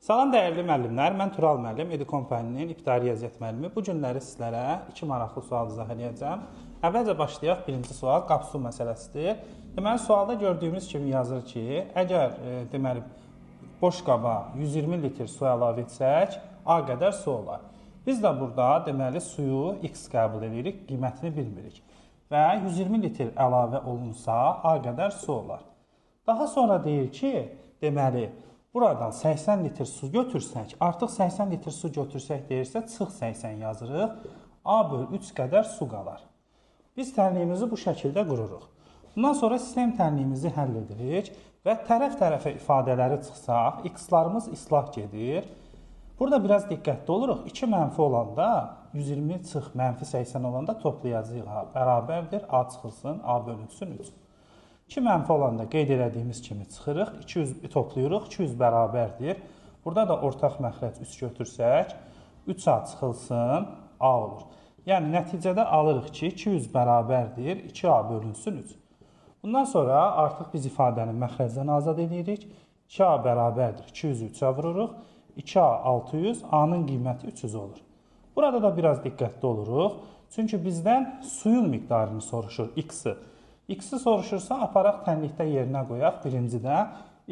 Salam dəyərli müəllimlər, mən Tural müəllim, Edukompaniyinin İbtidai Riyaziyyat müəllimi. Bu günləri sizlərə iki maraqlı sual izah edəcəm. Əvvəlcə başlayaq. Birinci sual qapsu məsələsidir. Deməli, sualda gördüyümüz kimi yazır ki, əgər boş qaba 120 litr su əlavə etsək, A qədər su olar. Biz də burada deməli suyu X qəbul edirik, qiymətini bilmirik. Və 120 litr əlavə olunsa A qədər su olar. Daha sonra deyir ki, deməli buradan 80 litr su götürsək, artıq 80 litr su götürsək deyirsə, çıx 80 yazırıq, A bölü 3 qədər su qalar. Biz tənliyimizi bu şəkildə qururuq. Bundan sonra sistem tənliyimizi həll edirik və tərəf-tərəfə ifadələri çıxsaq, x-larımız islah gedir. Burada biraz diqqətli oluruq. 2 mənfi olanda, 120 çıx mənfi 80 olanda toplayacağıq. Bərabərdir, A çıxılsın, A bölünsün 3. 2 mənfi olanda qeyd elədiyimiz kimi çıxırıq, 200 toplayırıq, 200 bərabərdir. Burada da ortaq məxrəc 3 götürsək, 3A çıxılsın, A olur. Yəni, nəticədə alırıq ki, 200 bərabərdir, 2A bölünsün 3. Bundan sonra artıq biz ifadəni məxrəcdən azad edirik. 2A bərabərdir, 200-ü 3-ə vururuq, 2A 600, A-nın qiyməti 300 olur. Burada da biraz diqqətli oluruq. Çünki bizdən suyun miqdarını soruşur, X-i. X-i soruşursa, aparaq tənlikdə yerinə qoyaq. Birincidə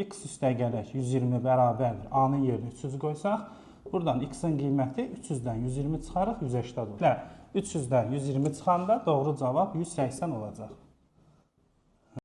X üstə gələk 120 bərabərdir. A-nın yerinə 300 qoysaq, buradan X-in qiyməti 300-dən 120 çıxarıq, 180 olur. 300-dən 120 çıxanda doğru cavab 180 olacaq.